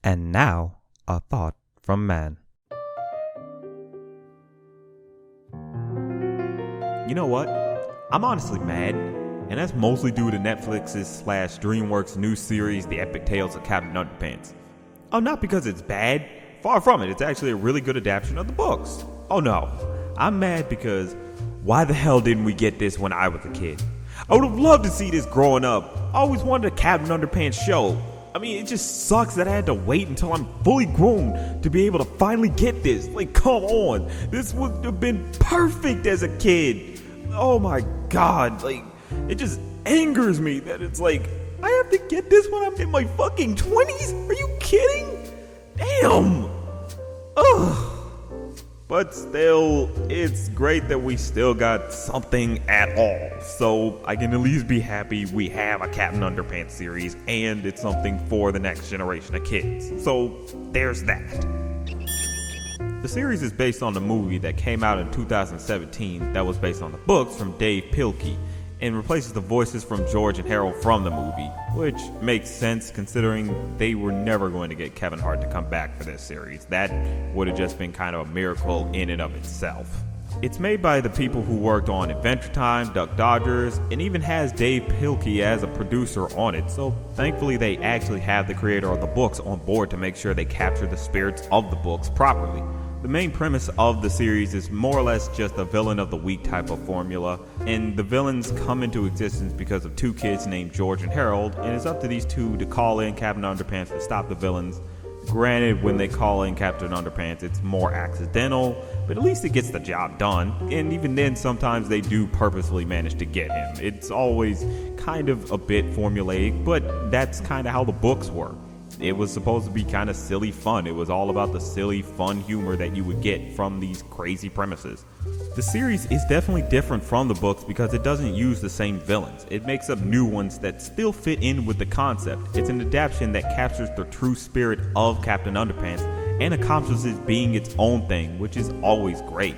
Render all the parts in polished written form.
And now, a thought from man. You know what? I'm honestly mad, and that's mostly due to Netflix's / DreamWorks new series, The Epic Tales of Captain Underpants. Oh, not because it's bad. Far from it. It's actually a really good adaptation of the books. Oh no. I'm mad because why the hell didn't we get this when I was a kid? I would have loved to see this growing up. I always wanted a Captain Underpants show. I mean, it just sucks that I had to wait until I'm fully grown to be able to finally get this. Like, come on. This would have been perfect as a kid. Oh my god. Like, it just angers me that it's like, I have to get this when I'm in my fucking 20s? Are you kidding? Damn. Ugh. But still, it's great that we still got something at all. So I can at least be happy we have a Captain Underpants series, and it's something for the next generation of kids. So there's that. The series is based on the movie that came out in 2017 that was based on the books from Dave Pilkey, and replaces the voices from George and Harold from the movie, which makes sense considering they were never going to get Kevin Hart to come back for this series. That would have just been kind of a miracle in and of itself. It's made by the people who worked on Adventure Time, Duck Dodgers, and even has Dave Pilkey as a producer on it, so thankfully they actually have the creator of the books on board to make sure they capture the spirits of the books properly. The main premise of the series is more or less just a villain of the week type of formula, and the villains come into existence because of two kids named George and Harold, and it's up to these two to call in Captain Underpants to stop the villains. Granted, when they call in Captain Underpants, it's more accidental, but at least it gets the job done, and even then, sometimes they do purposely manage to get him. It's always kind of a bit formulaic, but that's kind of how the books work. It was supposed to be kind of silly fun. It was all about the silly, fun humor that you would get from these crazy premises. The series is definitely different from the books because it doesn't use the same villains. It makes up new ones that still fit in with the concept. It's an adaptation that captures the true spirit of Captain Underpants and accomplishes being its own thing, which is always great.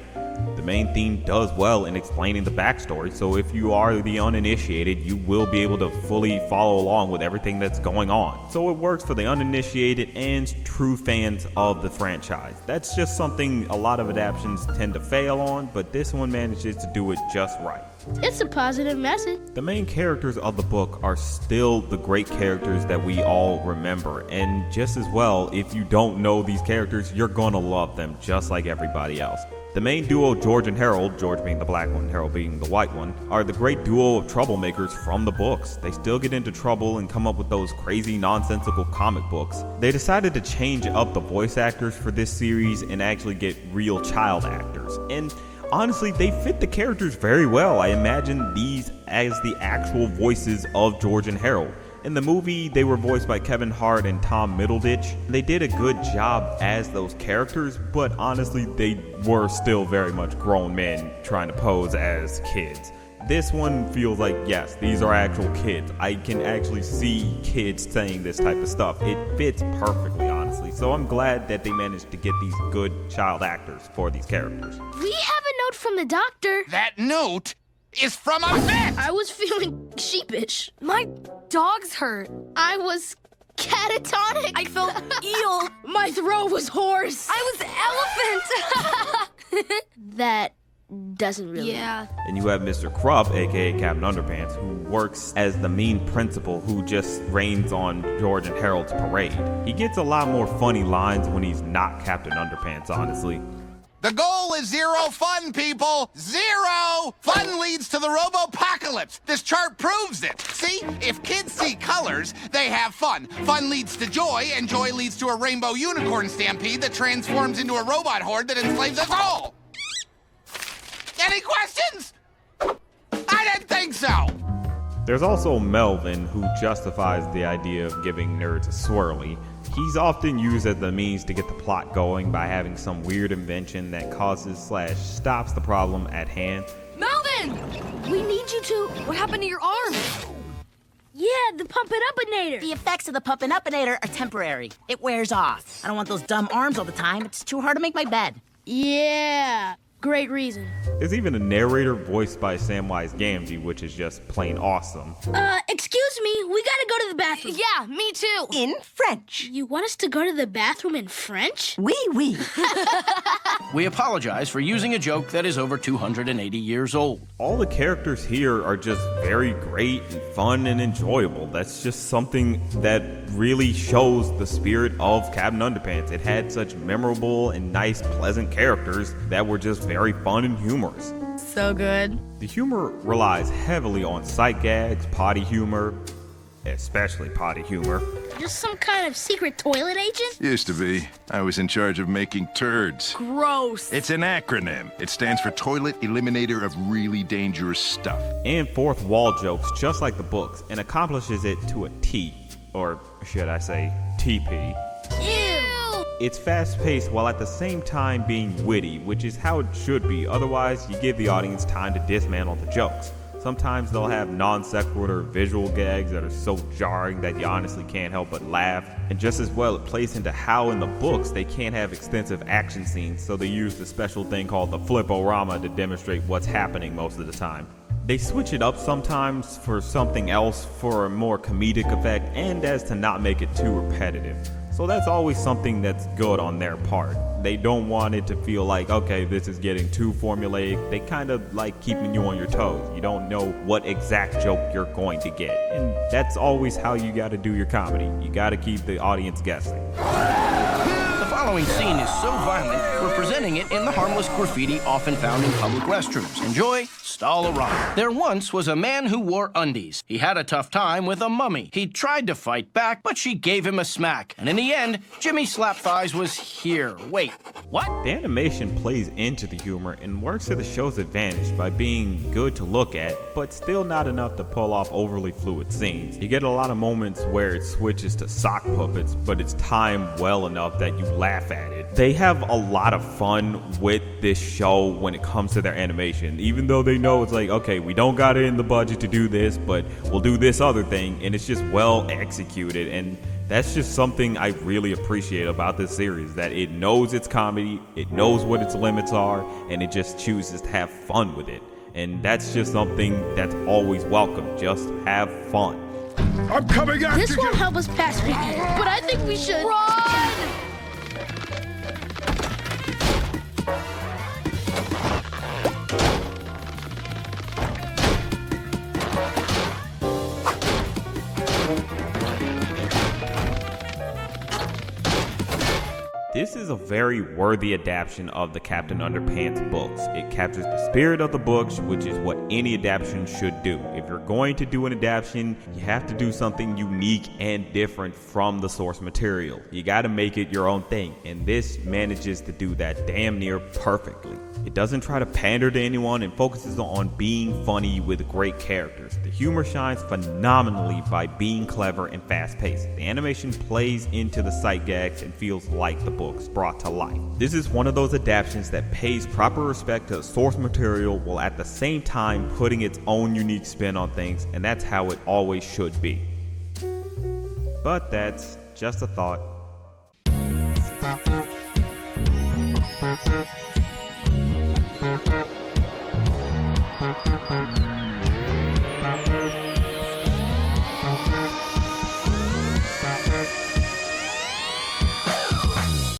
The main theme does well in explaining the backstory, so if you are the uninitiated, you will be able to fully follow along with everything that's going on. So it works for the uninitiated and true fans of the franchise. That's just something a lot of adaptations tend to fail on, but this one manages to do it just right. It's a positive message. The main characters of the book are still the great characters that we all remember, and just as well, if you don't know these characters, you're gonna love them just like everybody else. The main duo, George and Harold, George being the black one, Harold being the white one, are the great duo of troublemakers from the books. They still get into trouble and come up with those crazy, nonsensical comic books. They decided to change up the voice actors for this series and actually get real child actors. And honestly, they fit the characters very well. I imagine these as the actual voices of George and Harold. In the movie, they were voiced by Kevin Hart and Tom Middleditch. They did a good job as those characters, but honestly, they were still very much grown men trying to pose as kids. This one feels like, yes, these are actual kids. I can actually see kids saying this type of stuff. It fits perfectly, honestly. So I'm glad that they managed to get these good child actors for these characters. We have a note from the doctor. That note is from a vet! I was feeling sheepish. My dog's hurt. I was catatonic. I felt eel. My throat was hoarse. I was elephant. That doesn't really. Yeah. And you have Mr. Krupp, aka Captain Underpants, who works as the mean principal who just rains on George and Harold's parade. He gets a lot more funny lines when he's not Captain Underpants, honestly. The goal is zero fun, people! Zero! Fun leads to the robo-apocalypse. This chart proves it. See? If kids see colors, they have fun. Fun leads to joy, and joy leads to a rainbow unicorn stampede that transforms into a robot horde that enslaves us all. Any questions? I didn't think so. There's also Melvin, who justifies the idea of giving nerds a swirly. He's often used as the means to get the plot going by having some weird invention that causes / stops the problem at hand. Melvin! We need you to... What happened to your arm? Yeah, the Pump It Upinator. The effects of the Pump It Upinator are temporary. It wears off. I don't want those dumb arms all the time. It's too hard to make my bed. Yeah. great reason. There's even a narrator voiced by Samwise Gamgee, which is just plain awesome. Excuse me, we gotta go to the bathroom. Yeah, me too. In French. You want us to go to the bathroom in French? Oui, oui. We apologize for using a joke that is over 280 years old. All the characters here are just very great and fun and enjoyable. That's just something that really shows the spirit of Captain Underpants. It had such memorable and nice, pleasant characters that were just very fun and humorous. So good. The humor relies heavily on sight gags, potty humor, especially potty humor. Just some kind of secret toilet agent? Used to be. I was in charge of making turds. Gross. It's an acronym. It stands for Toilet Eliminator of Really Dangerous Stuff. And fourth wall jokes, just like the books, and accomplishes it to a T, or should I say, TP. Ew! It's fast-paced while at the same time being witty, which is how it should be. Otherwise, you give the audience time to dismantle the jokes. Sometimes they'll have non-sequitur visual gags that are so jarring that you honestly can't help but laugh. And just as well, it plays into how in the books they can't have extensive action scenes, so they use the special thing called the flip-o-rama to demonstrate what's happening most of the time. They switch it up sometimes for something else for a more comedic effect and as to not make it too repetitive. So that's always something that's good on their part. They don't want it to feel like, okay, this is getting too formulaic. They kind of like keeping you on your toes. You don't know what exact joke you're going to get. And that's always how you gotta do your comedy. You gotta keep the audience guessing. The following scene is so violent, we're presenting it in the harmless graffiti often found in public restrooms. Enjoy Stall-a-Rama. There once was a man who wore undies. He had a tough time with a mummy. He tried to fight back, but she gave him a smack. And in the end, Jimmy Slap Thighs was here. Wait, what? The animation plays into the humor and works to the show's advantage by being good to look at, but still not enough to pull off overly fluid scenes. You get a lot of moments where it switches to sock puppets, but it's timed well enough that you laugh at it. They have a lot of fun with this show when it comes to their animation, even though they know it's like, okay, we don't got it in the budget to do this, but we'll do this other thing, and it's just well executed. And that's just something I really appreciate about this series, that it knows its comedy, it knows what its limits are, and it just chooses to have fun with it. And that's just something that's always welcome. Just have fun. I'm coming after you! This won't help us pass weekend, but I think we should Run! This is a very worthy adaptation of the Captain Underpants books. It captures the spirit of the books, which is what any adaptation should do. If you're going to do an adaptation, you have to do something unique and different from the source material. You gotta make it your own thing, and this manages to do that damn near perfectly. It doesn't try to pander to anyone and focuses on being funny with great characters. The humor shines phenomenally by being clever and fast-paced. The animation plays into the sight gags and feels like the books brought to life. This is one of those adaptations that pays proper respect to the source material while at the same time putting its own unique spin on things, and that's how it always should be. But that's just a thought.